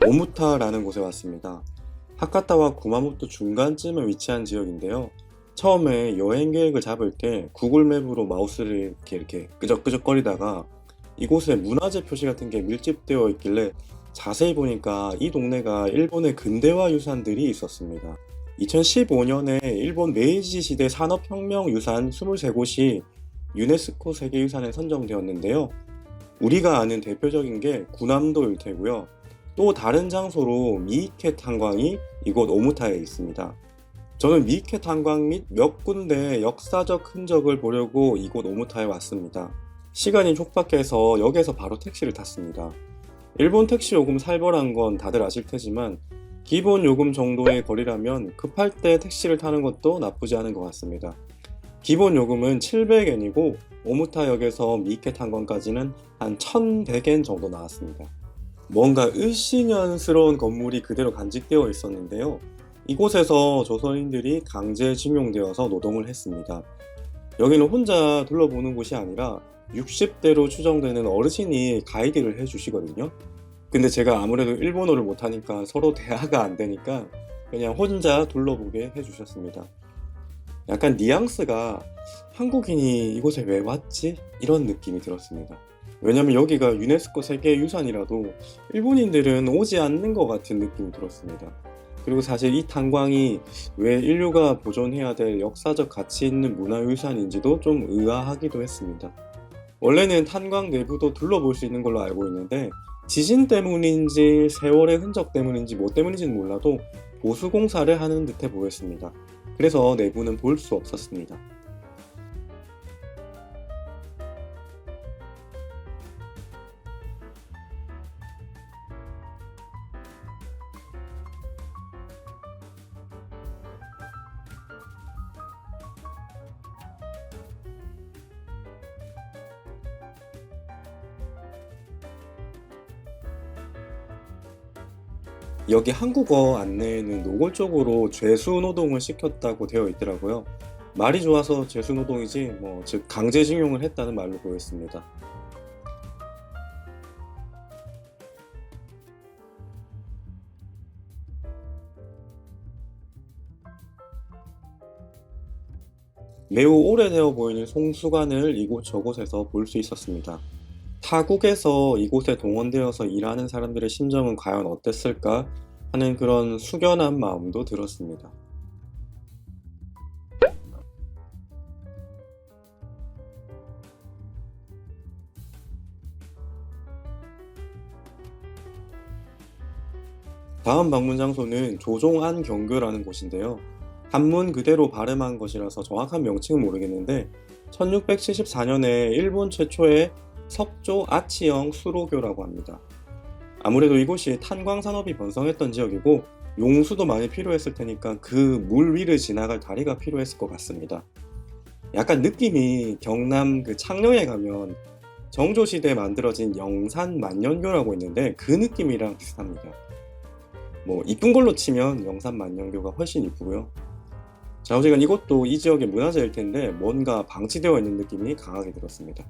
오무타라는 곳에 왔습니다. 하카타와 구마모토 중간쯤에 위치한 지역인데요. 처음에 여행 계획을 잡을 때 구글 맵으로 마우스를 이렇게 끄적끄적거리다가 이곳에 문화재 표시 같은 게 밀집되어 있길래 자세히 보니까 이 동네가 일본의 근대화 유산들이 있었습니다. 2015년에 일본 메이지 시대 산업혁명 유산 23곳이 유네스코 세계유산에 선정되었는데요. 우리가 아는 대표적인 게 구남도 일테고요. 또 다른 장소로 미이케 탄광이 이곳 오무타에 있습니다. 저는 미이케 탄광 및 몇 군데 역사적 흔적을 보려고 이곳 오무타에 왔습니다. 시간이 촉박해서 역에서 바로 택시를 탔습니다. 일본 택시 요금 살벌한 건 다들 아실 테지만 기본 요금 정도의 거리라면 급할 때 택시를 타는 것도 나쁘지 않은 것 같습니다. 기본 요금은 700엔이고 오무타역에서 미이케 탄광까지는 한 1100엔 정도 나왔습니다. 뭔가 을씨년스러운 건물이 그대로 간직되어 있었는데요. 이곳에서 조선인들이 강제징용되어서 노동을 했습니다. 여기는 혼자 둘러보는 곳이 아니라 60대로 추정되는 어르신이 가이드를 해주시거든요. 근데 제가 아무래도 일본어를 못하니까 서로 대화가 안 되니까 그냥 혼자 둘러보게 해주셨습니다. 약간 뉘앙스가 한국인이 이곳에 왜 왔지? 이런 느낌이 들었습니다. 왜냐면 여기가 유네스코 세계유산이라도 일본인들은 오지 않는 것 같은 느낌이 들었습니다. 그리고 사실 이 탄광이 왜 인류가 보존해야 될 역사적 가치 있는 문화유산인지도 좀 의아하기도 했습니다. 원래는 탄광 내부도 둘러볼 수 있는 걸로 알고 있는데 지진 때문인지 세월의 흔적 때문인지 뭐 때문인지는 몰라도 보수공사를 하는 듯해 보였습니다. 그래서 내부는 볼 수 없었습니다. 여기 한국어 안내에는 노골적으로 죄수노동을 시켰다고 되어 있더라고요. 말이 좋아서 죄수노동이지 즉 강제징용을 했다는 말로 보였습니다. 매우 오래되어 보이는 송수관을 이곳저곳에서 볼 수 있었습니다. 타국에서 이곳에 동원되어서 일하는 사람들의 심정은 과연 어땠을까 하는 그런 숙연한 마음도 들었습니다. 다음 방문 장소는 조종안 경교라는 곳인데요. 한문 그대로 발음한 것이라서 정확한 명칭은 모르겠는데 1674년에 일본 최초의 석조 아치형 수로교라고 합니다. 아무래도 이곳이 탄광 산업이 번성했던 지역이고 용수도 많이 필요했을 테니까 그 물 위를 지나갈 다리가 필요했을 것 같습니다. 약간 느낌이 경남 그 창녕에 가면 정조시대에 만들어진 영산 만년교라고 있는데 그 느낌이랑 비슷합니다. 이쁜 걸로 치면 영산 만년교가 훨씬 이쁘고요. 자, 어쨌든 이것도 이 지역의 문화재일 텐데 뭔가 방치되어 있는 느낌이 강하게 들었습니다.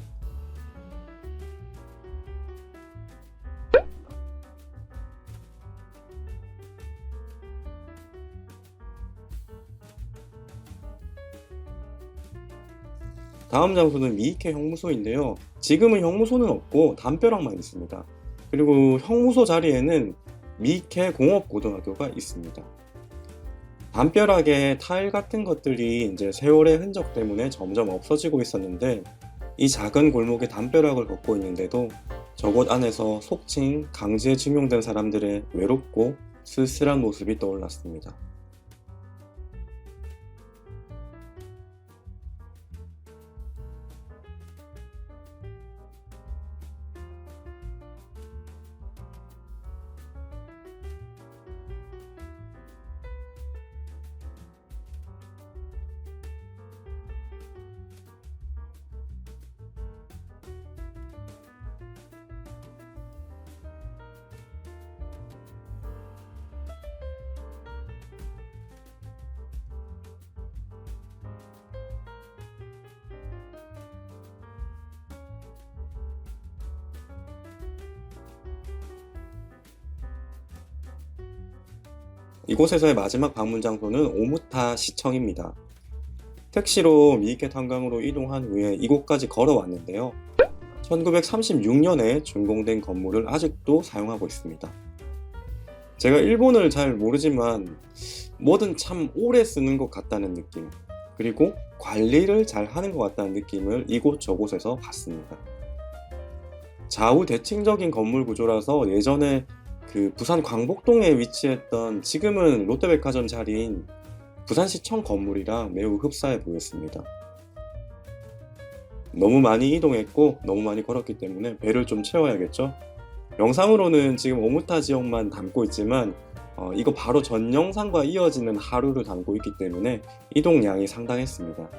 다음 장소는 미이케 형무소인데요. 지금은 형무소는 없고 담벼락만 있습니다. 그리고 형무소 자리에는 미이케 공업고등학교가 있습니다. 담벼락에 타일 같은 것들이 이제 세월의 흔적 때문에 점점 없어지고 있었는데 이 작은 골목의 담벼락을 걷고 있는데도 저곳 안에서 속칭 강제징용된 사람들의 외롭고 쓸쓸한 모습이 떠올랐습니다. 이곳에서의 마지막 방문 장소는 오무타 시청입니다. 택시로 미이케 탄강으로 이동한 후에 이곳까지 걸어왔는데요. 1936년에 준공된 건물을 아직도 사용하고 있습니다. 제가 일본을 잘 모르지만 뭐든 참 오래 쓰는 것 같다는 느낌, 그리고 관리를 잘 하는 것 같다는 느낌을 이곳저곳에서 봤습니다. 좌우 대칭적인 건물 구조라서 예전에 그 부산 광복동에 위치했던 지금은 롯데백화점 자리인 부산시청 건물이랑 매우 흡사해 보였습니다. 너무 많이 이동했고 너무 많이 걸었기 때문에 배를 좀 채워야겠죠? 영상으로는 지금 오무타 지역만 담고 있지만 이거 바로 전 영상과 이어지는 하루를 담고 있기 때문에 이동량이 상당했습니다.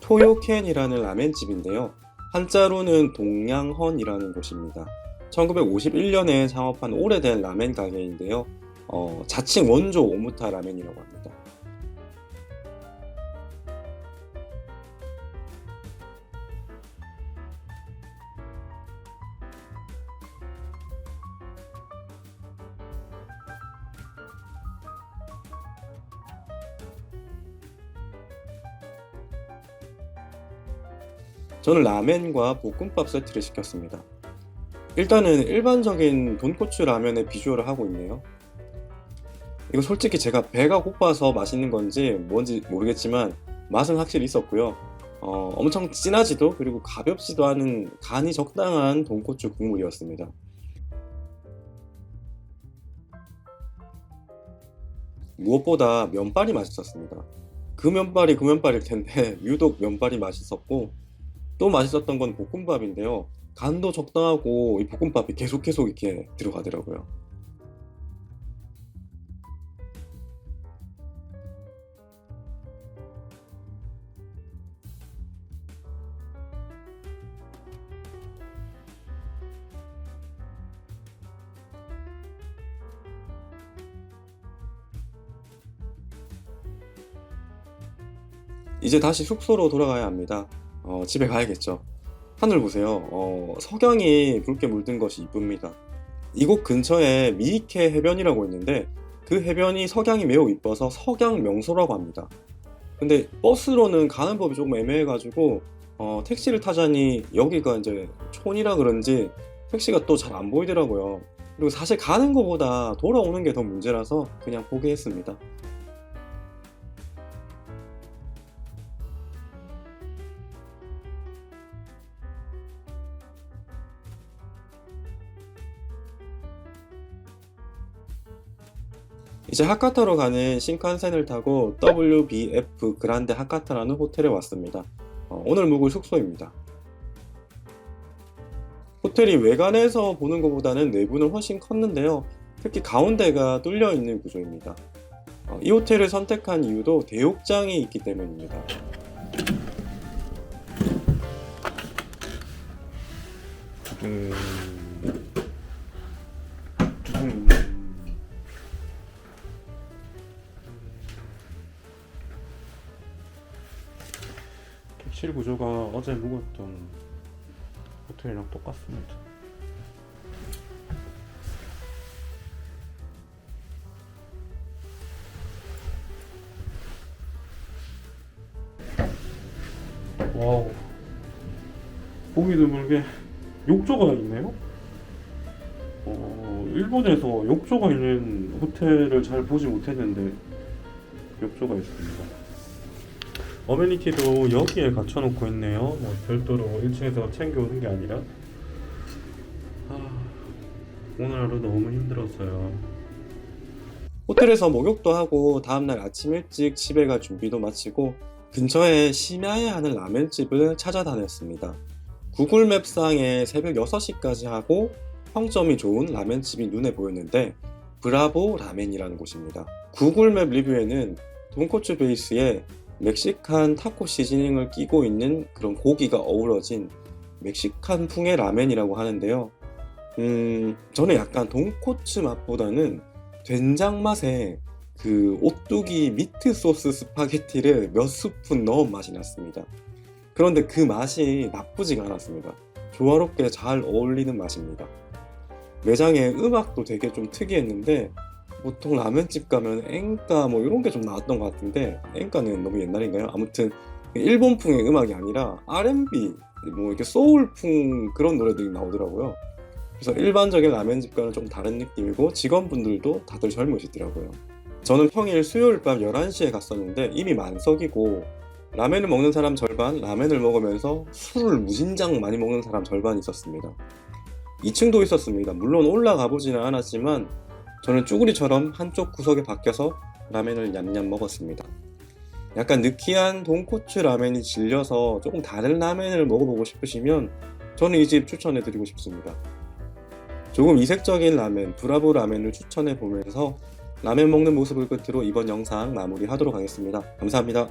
토요켄이라는 라멘집인데요. 한자로는 동양헌이라는 곳입니다. 1951년에 창업한 오래된 라멘 가게인데요. 자칭 원조 오무타 라멘이라고 합니다. 저는 라멘과 볶음밥 세트를 시켰습니다. 일단은 일반적인 돈코츠 라면의 비주얼을 하고 있네요. 이거 솔직히 제가 배가 고파서 맛있는 건지 뭔지 모르겠지만 맛은 확실히 있었고요. 엄청 진하지도 그리고 가볍지도 않은 간이 적당한 돈코츠 국물이었습니다. 무엇보다 면발이 맛있었습니다. 그 면발이 그 면발일 텐데 유독 면발이 맛있었고, 또 맛있었던 건 볶음밥인데요. 간도 적당하고 이 볶음밥이 계속 이렇게 들어가더라고요. 이제 다시 숙소로 돌아가야 합니다. 집에 가야겠죠. 하늘 보세요. 석양이 붉게 물든 것이 이쁩니다. 이곳 근처에 미이케 해변이라고 있는데 그 해변이 석양이 매우 이뻐서 석양 명소라고 합니다. 근데 버스로는 가는 법이 조금 애매해가지고 택시를 타자니 여기가 이제 촌이라 그런지 택시가 또 잘 안 보이더라고요. 그리고 사실 가는 것보다 돌아오는 게 더 문제라서 그냥 포기했습니다. 이제 하카타로 가는 신칸센을 타고 WBF 그란데 하카타라는 호텔에 왔습니다. 오늘 묵을 숙소입니다. 호텔이 외관에서 보는 것보다는 내부는 훨씬 컸는데요. 특히 가운데가 뚫려 있는 구조입니다. 이 호텔을 선택한 이유도 대욕장이 있기 때문입니다. 객실 구조가 어제 묵었던 호텔이랑 똑같습니다. 와우, 보기 드물게 욕조가 있네요. 일본에서 욕조가 있는 호텔을 잘 보지 못했는데 욕조가 있습니다. 어메니티도 여기에 갖춰놓고 있네요. 뭐 별도로 1층에서 챙겨오는 게 아니라. 오늘 하루 너무 힘들었어요. 호텔에서 목욕도 하고 다음날 아침 일찍 집에 갈 준비도 마치고 근처에 심야에 하는 라멘집을 찾아다녔습니다. 구글맵상에 새벽 6시까지 하고 평점이 좋은 라멘집이 눈에 보였는데 브라보 라멘이라는 곳입니다. 구글맵 리뷰에는 돈코츠 베이스에 멕시칸 타코 시즈닝을 끼고 있는 그런 고기가 어우러진 멕시칸 풍의 라멘이라고 하는데요. 저는 약간 돈코츠 맛보다는 된장 맛에 그 오뚜기 미트 소스 스파게티를 몇 스푼 넣은 맛이 났습니다. 그런데 그 맛이 나쁘지가 않았습니다. 조화롭게 잘 어울리는 맛입니다. 매장의 음악도 되게 좀 특이했는데 보통 라면집 가면 엔까 뭐 이런 게 좀 나왔던 것 같은데 엔까는 너무 옛날인가요? 아무튼 일본풍의 음악이 아니라 R&B 뭐 이렇게 소울풍 그런 노래들이 나오더라고요. 그래서 일반적인 라면집과는 좀 다른 느낌이고 직원분들도 다들 젊으시더라고요. 저는 평일 수요일 밤 11시에 갔었는데 이미 만석이고 라면을 먹는 사람 절반, 라면을 먹으면서 술을 무진장 많이 먹는 사람 절반 있었습니다. 2층도 있었습니다. 물론 올라가 보지는 않았지만 저는 쭈구리처럼 한쪽 구석에 박혀서 라면을 냠냠 먹었습니다. 약간 느끼한 돈코츠 라면이 질려서 조금 다른 라면을 먹어보고 싶으시면 저는 이 집 추천해드리고 싶습니다. 조금 이색적인 라멘, 브라보 라멘을 추천해 보면서 라멘 먹는 모습을 끝으로 이번 영상 마무리하도록 하겠습니다. 감사합니다.